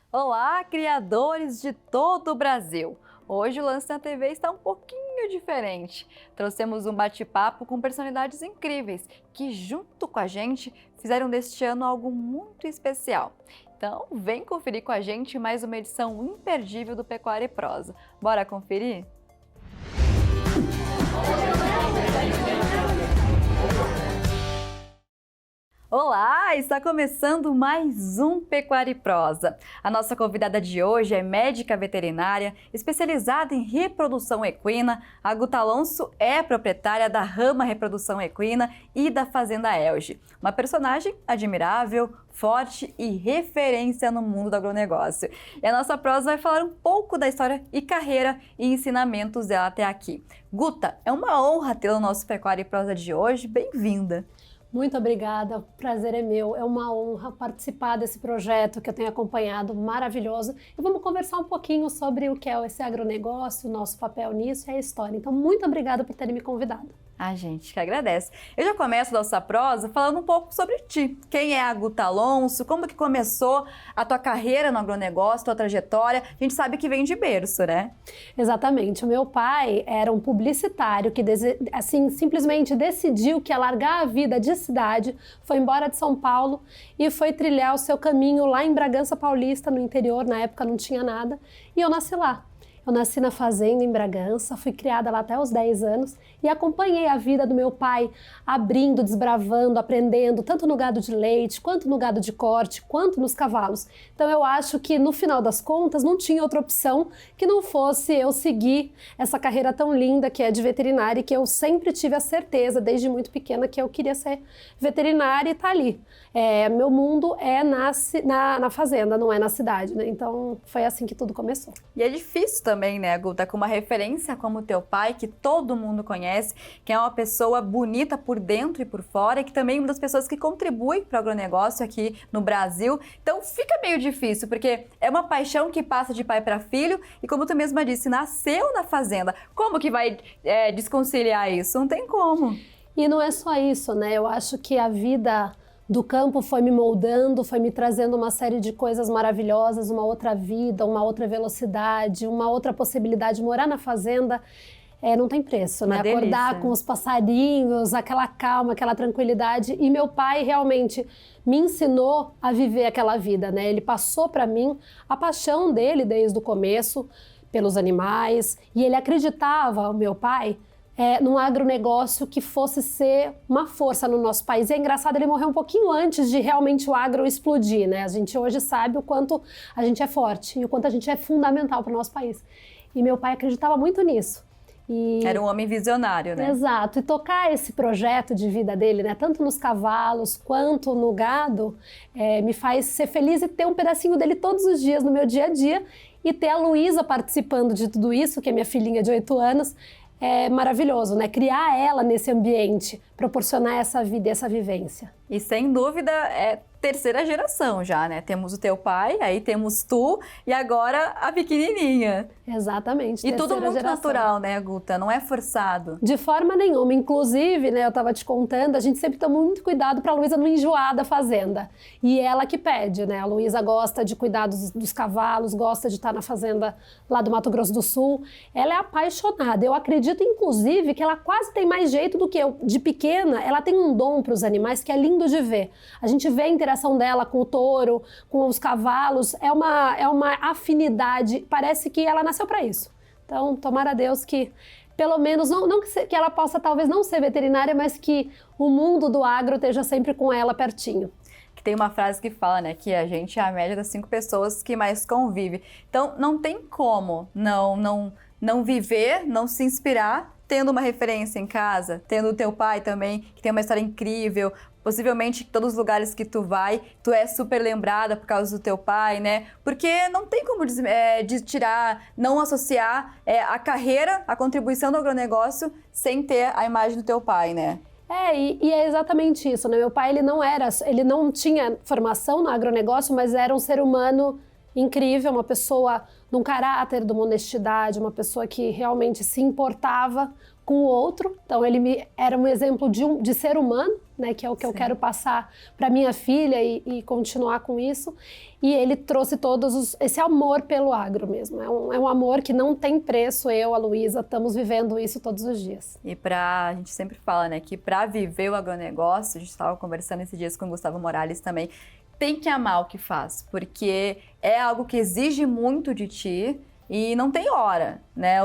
Olá, criadores de todo o Brasil! Hoje o Lance na TV está um pouquinho diferente. Trouxemos um bate-papo com personalidades incríveis que, junto com a gente, fizeram deste ano algo muito especial. Então, vem conferir com a gente mais uma edição imperdível do Pecuária e Prosa. Bora conferir? Olá, está começando mais um Pecuária e Prosa. A nossa convidada de hoje é médica veterinária, especializada em reprodução equina. A Guta Alonso é proprietária da Rama Reprodução Equina e da Fazenda Elge. Uma personagem admirável, forte e referência no mundo do agronegócio. E a nossa prosa vai falar um pouco da história e carreira e ensinamentos dela até aqui. Guta, é uma honra tê-la no nosso Pecuária e Prosa de hoje. Bem-vinda! Muito obrigada, o prazer é meu, é uma honra participar desse projeto que eu tenho acompanhado, maravilhoso. E vamos conversar um pouquinho sobre o que é esse agronegócio, o nosso papel nisso e a história. Então, muito obrigada por terem me convidado. A gente que agradece. Eu já começo a nossa prosa falando um pouco sobre ti. Quem é a Guta Alonso? Como que começou a tua carreira no agronegócio, tua trajetória? A gente sabe que vem de berço, né? Exatamente. O meu pai era um publicitário que assim, simplesmente decidiu que ia largar a vida de cidade, foi embora de São Paulo e foi trilhar o seu caminho lá em Bragança Paulista, no interior. Na época não tinha nada, e eu nasci lá. Eu nasci na fazenda em Bragança, fui criada lá até os 10 anos e acompanhei a vida do meu pai abrindo, desbravando, aprendendo, tanto no gado de leite, quanto no gado de corte, quanto nos cavalos. Então eu acho que no final das contas não tinha outra opção que não fosse eu seguir essa carreira tão linda que é de veterinária, e que eu sempre tive a certeza, desde muito pequena, que eu queria ser veterinária e tá ali. Meu mundo é na fazenda, não é na cidade, né? Então foi assim que tudo começou. E é difícil também, né, Guta, com uma referência como teu pai, que todo mundo conhece, que é uma pessoa bonita por dentro e por fora, e que também é uma das pessoas que contribui para o agronegócio aqui no Brasil. Então fica meio difícil, porque é uma paixão que passa de pai para filho, e como tu mesma disse, nasceu na fazenda. Como que vai desconciliar isso? Não tem como. E não é só isso, né? Eu acho que a vida do campo foi me moldando, foi me trazendo uma série de coisas maravilhosas, uma outra vida, uma outra velocidade, uma outra possibilidade. Morar na fazenda não tem preço, né? Acordar com os passarinhos, aquela calma, aquela tranquilidade. E meu pai realmente me ensinou a viver aquela vida, né? Ele passou para mim a paixão dele desde o começo pelos animais, e ele acreditava, o meu pai, num agronegócio que fosse ser uma força no nosso país. E é engraçado, ele morreu um pouquinho antes de realmente o agro explodir, né? A gente hoje sabe o quanto a gente é forte e o quanto a gente é fundamental para o nosso país. E meu pai acreditava muito nisso. Era um homem visionário, né? Exato. E tocar esse projeto de vida dele, né, tanto nos cavalos quanto no gado, me faz ser feliz e ter um pedacinho dele todos os dias no meu dia a dia. E ter a Luísa participando de tudo isso, que é minha filhinha de 8 anos, é maravilhoso, né? Criar ela nesse ambiente, proporcionar essa vida e essa vivência. E sem dúvida é terceira geração já, né? Temos o teu pai, aí temos tu e agora a pequenininha. Exatamente. E tudo muito natural, né, Guta? Não é forçado. De forma nenhuma. Inclusive, né, eu estava te contando, a gente sempre toma muito cuidado para a Luísa não enjoar da fazenda. E ela que pede, né? A Luísa gosta de cuidar dos cavalos, gosta de estar na fazenda lá do Mato Grosso do Sul. Ela é apaixonada. Eu acredito, inclusive, que ela quase tem mais jeito do que eu. De pequena, ela tem um dom para os animais que é lindo de ver. A gente vê a interação dela com o touro, com os cavalos, é uma afinidade, parece que ela nasceu para isso. Então, tomara a Deus que, pelo menos, não que ela possa talvez não ser veterinária, mas que o mundo do agro esteja sempre com ela pertinho. Que tem uma frase que fala, né, que a gente é a média das 5 pessoas que mais convive. Então, não tem como não viver, não se inspirar, tendo uma referência em casa, tendo o teu pai também, que tem uma história incrível. Possivelmente, em todos os lugares que tu vai, tu é super lembrada por causa do teu pai, né? Porque não tem como tirar, não associar a carreira, a contribuição do agronegócio sem ter a imagem do teu pai, né? E é exatamente isso, né? Meu pai, ele não tinha formação no agronegócio, mas era um ser humano incrível, uma pessoa de um caráter, de uma honestidade, uma pessoa que realmente se importava com o outro. Então era um exemplo de ser humano, né, que é o que eu quero passar para minha filha e continuar com isso. E ele trouxe esse amor pelo agro mesmo. É um amor que não tem preço. Eu, a Luísa, estamos vivendo isso todos os dias. E a gente sempre fala, né, que para viver o agronegócio, a gente estava conversando esses dias com o Gustavo Morales também, tem que amar o que faz, porque é algo que exige muito de ti. E não tem hora, né?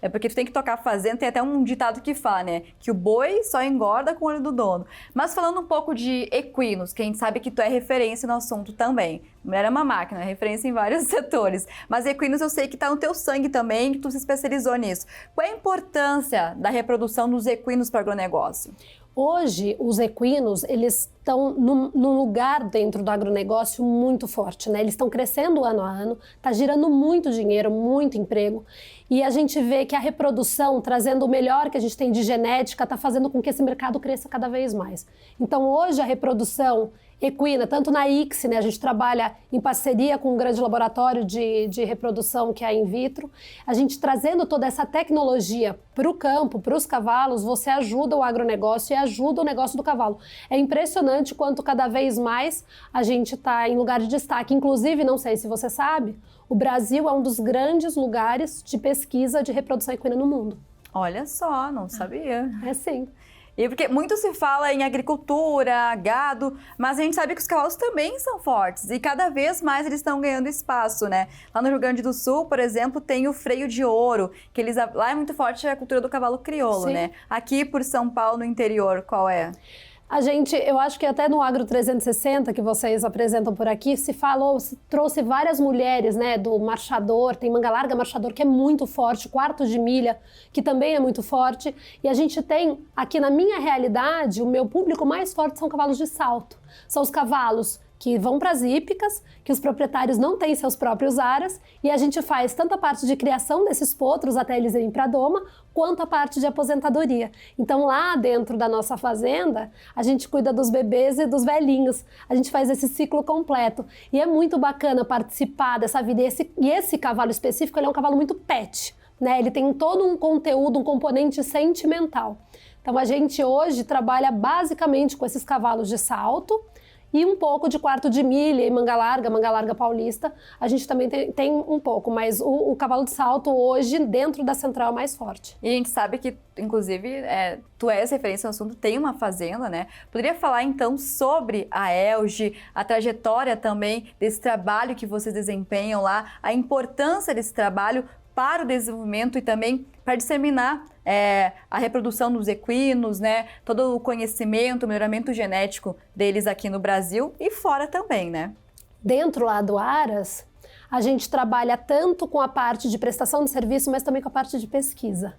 É porque tu tem que tocar fazenda, tem até um ditado que fala, né? Que o boi só engorda com o olho do dono. Mas falando um pouco de equinos, que a gente sabe que tu é referência no assunto também. Mulher é uma máquina, é referência em vários setores. Mas equinos eu sei que tá no teu sangue também, que tu se especializou nisso. Qual é a importância da reprodução dos equinos para o agronegócio? Hoje, os equinos, eles estão num lugar dentro do agronegócio muito forte, né? Eles estão crescendo ano a ano, está girando muito dinheiro, muito emprego, e a gente vê que a reprodução, trazendo o melhor que a gente tem de genética, está fazendo com que esse mercado cresça cada vez mais. Então, hoje, a reprodução equina, tanto na ICSE, né, a gente trabalha em parceria com um grande laboratório de reprodução que é a In Vitro, a gente trazendo toda essa tecnologia para o campo, para os cavalos, você ajuda o agronegócio e ajuda o negócio do cavalo. É impressionante quanto cada vez mais a gente está em lugar de destaque. Inclusive, não sei se você sabe, o Brasil é um dos grandes lugares de pesquisa de reprodução equina no mundo. Olha só, não sabia. É sim. E porque muito se fala em agricultura, gado, mas a gente sabe que os cavalos também são fortes e cada vez mais eles estão ganhando espaço, né? Lá no Rio Grande do Sul, por exemplo, tem o freio de ouro, que lá é muito forte a cultura do cavalo crioulo, Sim. né? Aqui por São Paulo, no interior, qual é? Eu acho que até no Agro 360, que vocês apresentam por aqui, se trouxe várias mulheres, né, do marchador, tem manga larga marchador, que é muito forte, quarto de milha, que também é muito forte, e a gente tem, aqui na minha realidade, o meu público mais forte são cavalos de salto, são os cavalos que vão para as hípicas, que os proprietários não têm seus próprios aras, e a gente faz tanto a parte de criação desses potros até eles irem para a doma, quanto a parte de aposentadoria. Então lá dentro da nossa fazenda, a gente cuida dos bebês e dos velhinhos, a gente faz esse ciclo completo. E é muito bacana participar dessa vida, e esse cavalo específico, ele é um cavalo muito pet, né? Ele tem todo um conteúdo, um componente sentimental. Então a gente hoje trabalha basicamente com esses cavalos de salto, e um pouco de quarto de milha e manga larga paulista, a gente também tem um pouco, mas o cavalo de salto hoje, dentro da central, é mais forte. E a gente sabe que, inclusive, tu és referência no assunto, tem uma fazenda, né? Poderia falar, então, sobre a ELGE, a trajetória também desse trabalho que vocês desempenham lá, a importância desse trabalho para o desenvolvimento e também para disseminar a reprodução dos equinos, né? Todo o conhecimento, o melhoramento genético deles aqui no Brasil e fora também, né? Dentro lá do Aras, a gente trabalha tanto com a parte de prestação de serviço, mas também com a parte de pesquisa.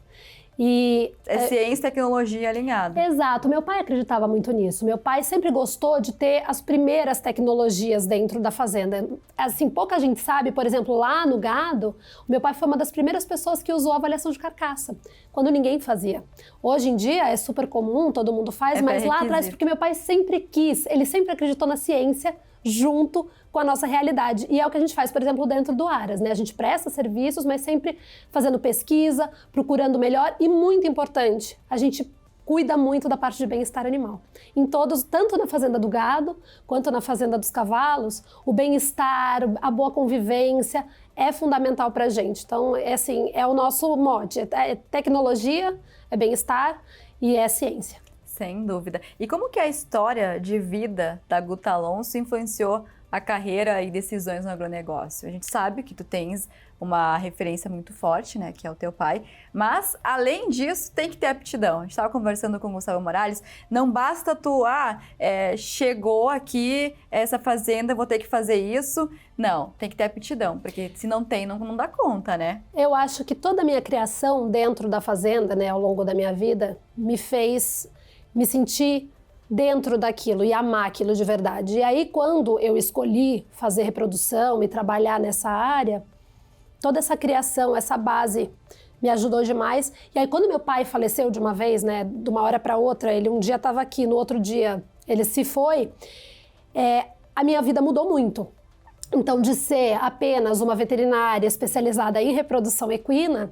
Ciência e tecnologia alinhada. Exato. Meu pai acreditava muito nisso. Meu pai sempre gostou de ter as primeiras tecnologias dentro da fazenda. Assim, pouca gente sabe, por exemplo, lá no gado, o meu pai foi uma das primeiras pessoas que usou avaliação de carcaça, quando ninguém fazia. Hoje em dia é super comum, todo mundo faz, mas lá atrás, porque meu pai sempre quis, ele sempre acreditou na ciência junto com a nossa realidade. E é o que a gente faz, por exemplo, dentro do Aras, né? A gente presta serviços, mas sempre fazendo pesquisa, procurando melhor e, muito importante, a gente cuida muito da parte de bem-estar animal. Em todos, tanto na fazenda do gado, quanto na fazenda dos cavalos, o bem-estar, a boa convivência é fundamental pra gente. Então, é o nosso mote. É tecnologia, é bem-estar e é ciência. Sem dúvida. E como que a história de vida da Guta Alonso influenciou a carreira e decisões no agronegócio? A gente sabe que tu tens uma referência muito forte, né, que é o teu pai, mas além disso tem que ter aptidão. A gente estava conversando com o Gustavo Morales, não basta tu, chegou aqui essa fazenda, vou ter que fazer isso. Não, tem que ter aptidão, porque se não tem, não dá conta, né? Eu acho que toda a minha criação dentro da fazenda, né, ao longo da minha vida, me fez me sentir dentro daquilo e amar aquilo de verdade. E aí, quando eu escolhi fazer reprodução e trabalhar nessa área, toda essa criação, essa base me ajudou demais. E aí, quando meu pai faleceu de uma vez, né, de uma hora para outra, ele um dia estava aqui, no outro dia ele se foi, a minha vida mudou muito. Então, de ser apenas uma veterinária especializada em reprodução equina,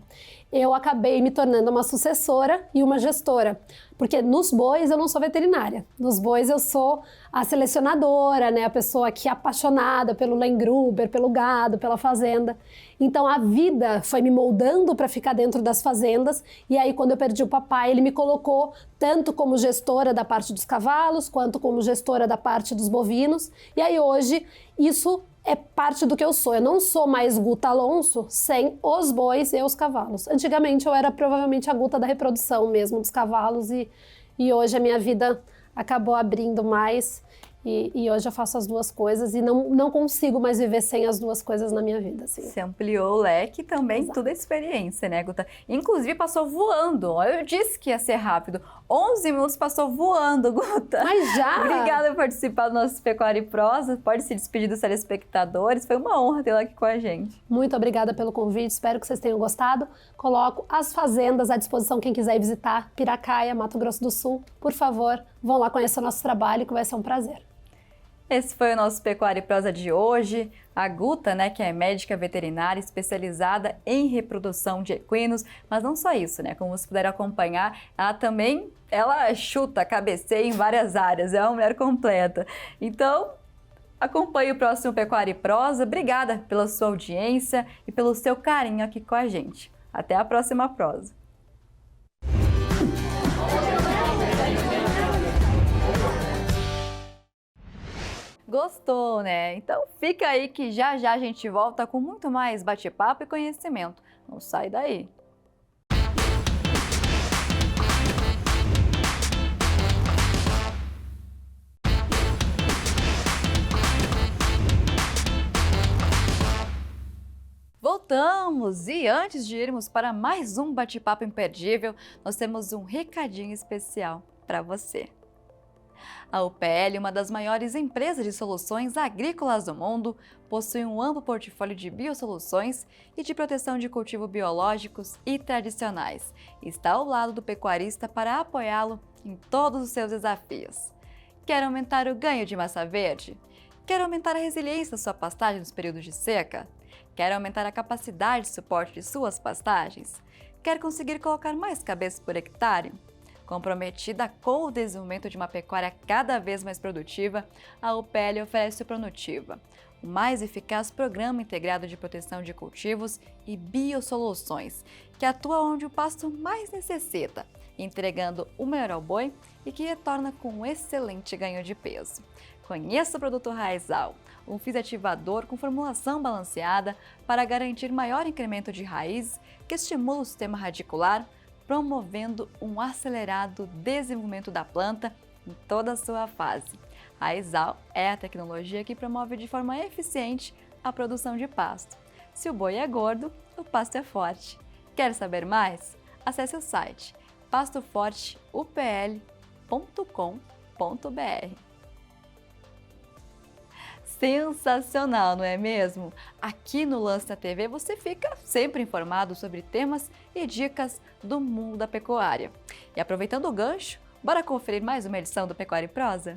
eu acabei me tornando uma sucessora e uma gestora. Porque nos bois eu não sou veterinária. Nos bois eu sou a selecionadora, né? A pessoa que é apaixonada pelo Lengruber, pelo gado, pela fazenda. Então a vida foi me moldando para ficar dentro das fazendas. E aí quando eu perdi o papai, ele me colocou tanto como gestora da parte dos cavalos, quanto como gestora da parte dos bovinos. E aí hoje isso é parte do que eu sou. Eu não sou mais Guta Alonso sem os bois e os cavalos. Antigamente eu era provavelmente a Guta da reprodução mesmo dos cavalos e hoje a minha vida acabou abrindo mais e hoje eu faço as duas coisas e não consigo mais viver sem as duas coisas na minha vida. Assim. Você ampliou o leque e também Exato. toda a experiência, né, Guta? Inclusive passou voando. Eu disse que ia ser rápido. 11 minutos passou voando, Guta. Mas já? Obrigada por participar do nosso Pecuária e Prosa. Pode se despedir dos telespectadores. Foi uma honra tê-la aqui com a gente. Muito obrigada pelo convite. Espero que vocês tenham gostado. Coloco as fazendas à disposição quem quiser ir visitar. Piracaia, Mato Grosso do Sul. Por favor, vão lá conhecer o nosso trabalho que vai ser um prazer. Esse foi o nosso Pecuária e Prosa de hoje. A Guta, né, que é médica veterinária especializada em reprodução de equinos, mas não só isso, né? Como vocês puderam acompanhar, ela chuta, cabeceia em várias áreas, é uma mulher completa. Então, acompanhe o próximo Pecuária e Prosa. Obrigada pela sua audiência e pelo seu carinho aqui com a gente. Até a próxima prosa. Gostou, né? Então fica aí que já já a gente volta com muito mais bate-papo e conhecimento. Não sai daí! Voltamos! E antes de irmos para mais um bate-papo imperdível, nós temos um recadinho especial para você. A UPL, uma das maiores empresas de soluções agrícolas do mundo, possui um amplo portfólio de biosoluções e de proteção de cultivo biológicos e tradicionais. Está ao lado do pecuarista para apoiá-lo em todos os seus desafios. Quer aumentar o ganho de massa verde? Quer aumentar a resiliência da sua pastagem nos períodos de seca? Quer aumentar a capacidade de suporte de suas pastagens? Quer conseguir colocar mais cabeças por hectare? Comprometida com o desenvolvimento de uma pecuária cada vez mais produtiva, a UPL oferece o Produtiva, o mais eficaz programa integrado de proteção de cultivos e biosoluções, que atua onde o pasto mais necessita, entregando o melhor ao boi e que retorna com um excelente ganho de peso. Conheça o produto Raizal, um fisativador com formulação balanceada para garantir maior incremento de raízes que estimula o sistema radicular, promovendo um acelerado desenvolvimento da planta em toda a sua fase. A Raizal é a tecnologia que promove de forma eficiente a produção de pasto. Se o boi é gordo, o pasto é forte. Quer saber mais? Acesse o site pastoforteupl.com.br. Sensacional, não é mesmo? Aqui no Lance da TV você fica sempre informado sobre temas e dicas do mundo da pecuária. E aproveitando o gancho, bora conferir mais uma edição do Pecuária e Prosa?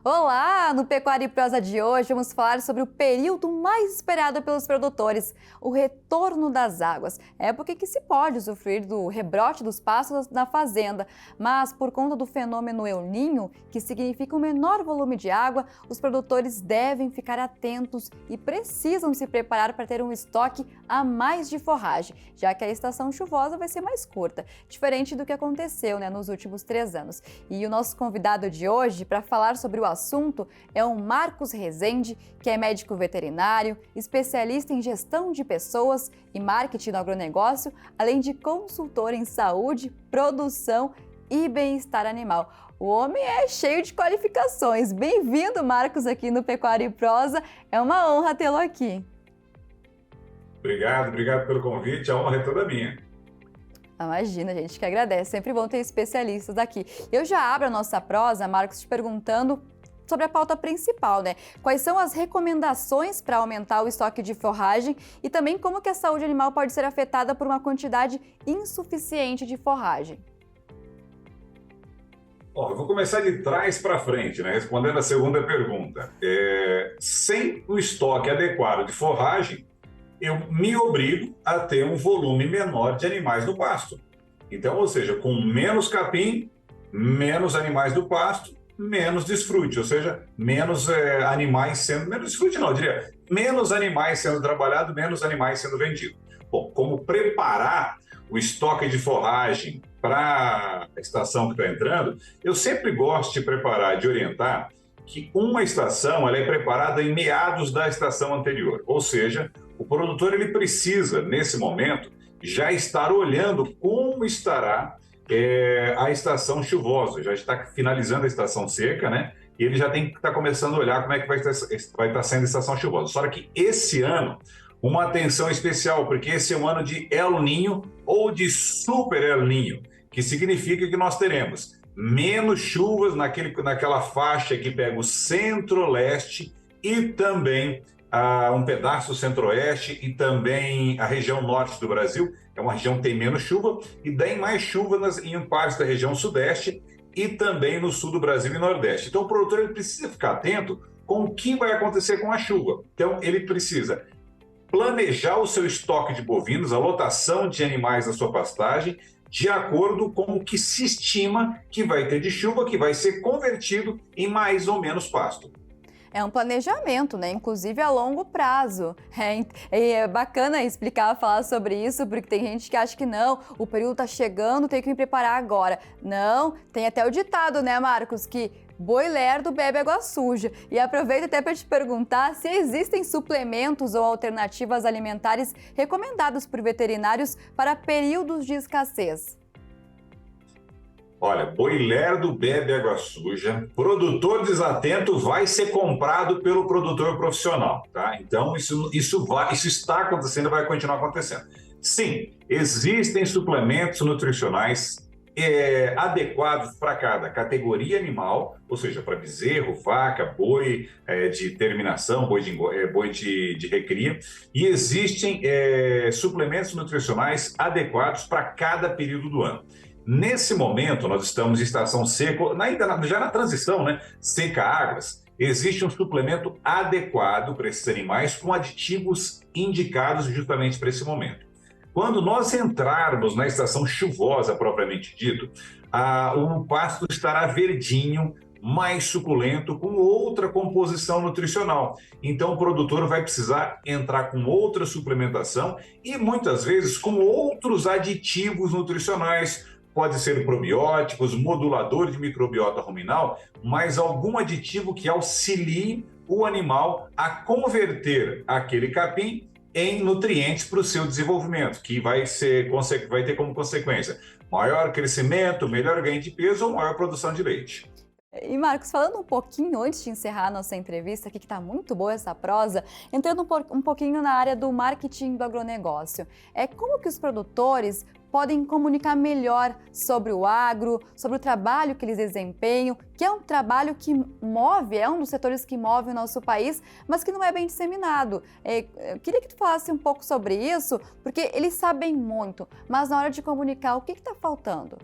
Olá! No Pecuária e Prosa de hoje vamos falar sobre o período mais esperado pelos produtores, o retorno das águas, época em que se pode usufruir do rebrote dos pastos na fazenda, mas por conta do fenômeno El Niño, que significa um menor volume de água, os produtores devem ficar atentos e precisam se preparar para ter um estoque a mais de forragem, já que a estação chuvosa vai ser mais curta, diferente do que aconteceu nos últimos 3 anos. E o nosso convidado de hoje para falar sobre o assunto é o Marcos Rezende, que é médico veterinário, especialista em gestão de pessoas e marketing do agronegócio, além de consultor em saúde, produção e bem-estar animal. O homem é cheio de qualificações. Bem-vindo, Marcos, aqui no Pecuária e Prosa. É uma honra tê-lo aqui. Obrigado pelo convite. A honra é toda minha. Imagina, a gente que agradece. Sempre bom ter especialistas aqui. Eu já abro a nossa prosa, Marcos, te perguntando sobre a pauta principal, Quais são as recomendações para aumentar o estoque de forragem e também como que a saúde animal pode ser afetada por uma quantidade insuficiente de forragem? Ó, eu vou começar de trás para frente, né? Respondendo a segunda pergunta. Sem o estoque adequado de forragem, eu me obrigo a ter um volume menor de animais no pasto. Então, ou seja, com menos capim, menos animais do pasto, menos desfrute, ou seja, menos animais sendo... Menos desfrute não, eu diria, menos animais sendo trabalhados, menos animais sendo vendidos. Bom, como preparar o estoque de forragem para a estação que está entrando, eu sempre gosto de preparar, de orientar, que uma estação ela é preparada em meados da estação anterior, ou seja, o produtor ele precisa, nesse momento, já estar olhando como estará a estação chuvosa, já está finalizando a estação seca, né? E ele já tem que estar começando a olhar como é que vai estar sendo a estação chuvosa. Só que esse ano, uma atenção especial, porque esse é um ano de El Niño ou de Super El Niño, que significa que nós teremos menos chuvas naquela faixa que pega o centro-leste e também um pedaço do centro-oeste e também a região norte do Brasil. É uma região que tem menos chuva e tem mais chuva em partes da região sudeste e também no sul do Brasil e nordeste. Então o produtor ele precisa ficar atento com o que vai acontecer com a chuva. Então ele precisa planejar o seu estoque de bovinos, a lotação de animais na sua pastagem, de acordo com o que se estima que vai ter de chuva, que vai ser convertido em mais ou menos pasto. É um planejamento, né? Inclusive a longo prazo. É bacana explicar, falar sobre isso, porque tem gente que acha que não, o período tá chegando, tem que me preparar agora. Não, tem até o ditado, né, Marcos, que boi lerdo bebe água suja. E aproveito até para te perguntar se existem suplementos ou alternativas alimentares recomendados por veterinários para períodos de escassez. Olha, boi lerdo bebe água suja, produtor desatento vai ser comprado pelo produtor profissional, tá? Então, isso está acontecendo e vai continuar acontecendo. Sim, existem suplementos nutricionais adequados para cada categoria animal, ou seja, para bezerro, vaca, boi de terminação, boi de recria, e existem suplementos nutricionais adequados para cada período do ano. Nesse momento, nós estamos em estação seca, já na transição, né? Seca-águas, existe um suplemento adequado para esses animais com aditivos indicados justamente para esse momento. Quando nós entrarmos na estação chuvosa, propriamente dito, o pasto estará verdinho, mais suculento, com outra composição nutricional. Então, o produtor vai precisar entrar com outra suplementação e, muitas vezes, com outros aditivos nutricionais. Pode ser probióticos, modulador de microbiota ruminal, mas algum aditivo que auxilie o animal a converter aquele capim em nutrientes para o seu desenvolvimento, que vai ter como consequência maior crescimento, melhor ganho de peso ou maior produção de leite. E Marcos, falando um pouquinho antes de encerrar a nossa entrevista, aqui que está muito boa essa prosa, entrando um pouquinho na área do marketing do agronegócio, como que os produtores podem comunicar melhor sobre o agro, sobre o trabalho que eles desempenham, que é um trabalho que move, é um dos setores que move o nosso país, mas que não é bem disseminado. Eu queria que tu falasse um pouco sobre isso, porque eles sabem muito, mas na hora de comunicar, o que está faltando?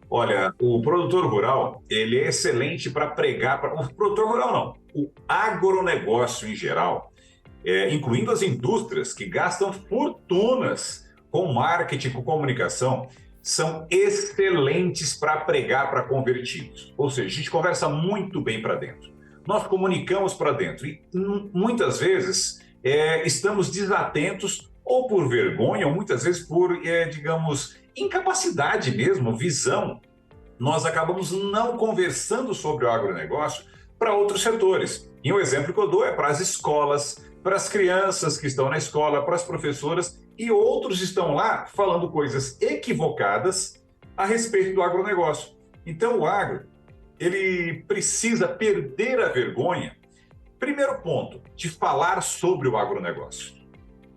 Olha, o produtor rural, ele é excelente para pregar, o produtor rural não, o agronegócio em geral, incluindo as indústrias que gastam fortunas com marketing, com comunicação, são excelentes para pregar para convertidos. Ou seja, a gente conversa muito bem para dentro. Nós comunicamos para dentro e muitas vezes estamos desatentos ou por vergonha, ou muitas vezes por, digamos, incapacidade mesmo, visão. Nós acabamos não conversando sobre o agronegócio para outros setores. E um exemplo que eu dou é para as escolas, para as crianças que estão na escola, para as professoras, e outros estão lá falando coisas equivocadas a respeito do agronegócio. Então o agro, ele precisa perder a vergonha, primeiro ponto, de falar sobre o agronegócio.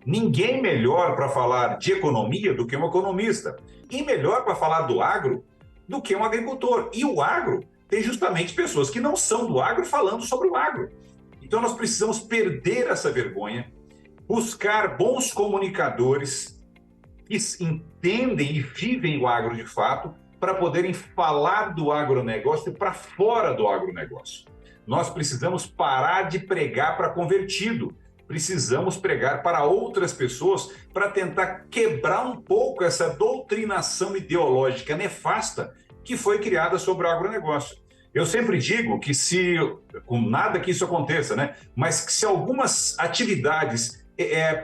Ninguém melhor para falar de economia do que um economista. E melhor para falar do agro do que um agricultor. E o agro tem justamente pessoas que não são do agro falando sobre o agro. Então nós precisamos perder essa vergonha, buscar bons comunicadores que entendem e vivem o agro de fato para poderem falar do agronegócio para fora do agronegócio. Nós precisamos parar de pregar para convertido. Precisamos pregar para outras pessoas para tentar quebrar um pouco essa doutrinação ideológica nefasta que foi criada sobre o agronegócio. Eu sempre digo que se, com nada que isso aconteça, né? Mas que se algumas atividades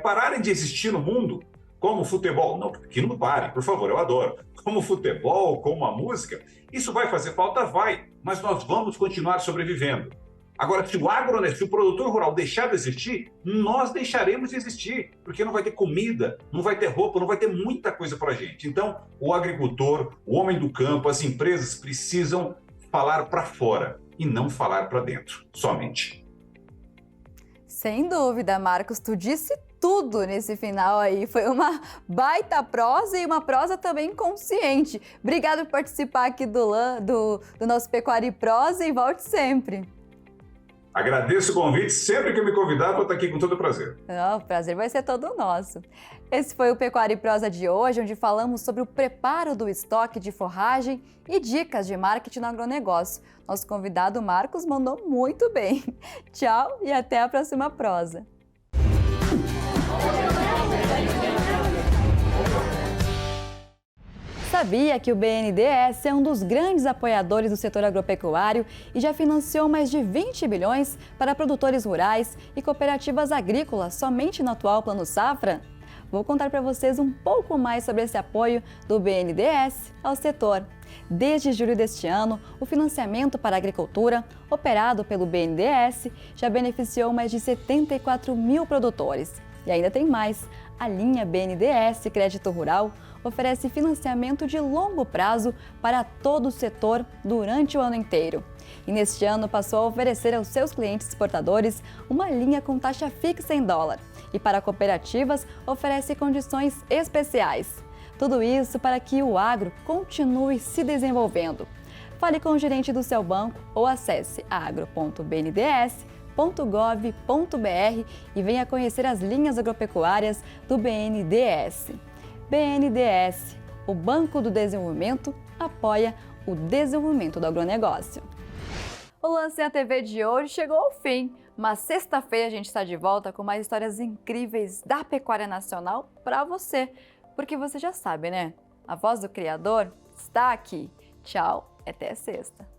pararem de existir no mundo, como o futebol, não, que não pare, por favor, eu adoro, como o futebol, como a música, isso vai fazer falta? Vai, mas nós vamos continuar sobrevivendo. Agora, se o produtor rural deixar de existir, nós deixaremos de existir, porque não vai ter comida, não vai ter roupa, não vai ter muita coisa para a gente. Então, o agricultor, o homem do campo, as empresas precisam falar para fora e não falar para dentro, somente. Sem dúvida, Marcos, tu disse tudo nesse final aí. Foi uma baita prosa e uma prosa também consciente. Obrigada por participar aqui do nosso Pecuária e Prosa e volte sempre. Agradeço o convite, sempre que me convidar, vou estar aqui com todo prazer. O prazer vai ser todo nosso. Esse foi o Pecuária e Prosa de hoje, onde falamos sobre o preparo do estoque de forragem e dicas de marketing no agronegócio. Nosso convidado Marcos mandou muito bem. Tchau e até a próxima prosa. Sabia que o BNDES é um dos grandes apoiadores do setor agropecuário e já financiou mais de 20 bilhões para produtores rurais e cooperativas agrícolas somente no atual Plano Safra? Vou contar para vocês um pouco mais sobre esse apoio do BNDES ao setor. Desde julho deste ano, o financiamento para a agricultura, operado pelo BNDES, já beneficiou mais de 74 mil produtores. E ainda tem mais. A linha BNDES Crédito Rural oferece financiamento de longo prazo para todo o setor durante o ano inteiro. E neste ano passou a oferecer aos seus clientes exportadores uma linha com taxa fixa em dólar. E para cooperativas oferece condições especiais. Tudo isso para que o agro continue se desenvolvendo. Fale com o gerente do seu banco ou acesse agro.bnds.gov.br e venha conhecer as linhas agropecuárias do BNDES. BNDES, o Banco do Desenvolvimento, apoia o desenvolvimento do agronegócio. O Lance na TV de hoje chegou ao fim, mas sexta-feira a gente está de volta com mais histórias incríveis da pecuária nacional para você, porque você já sabe, né? A voz do Criador está aqui. Tchau, até sexta.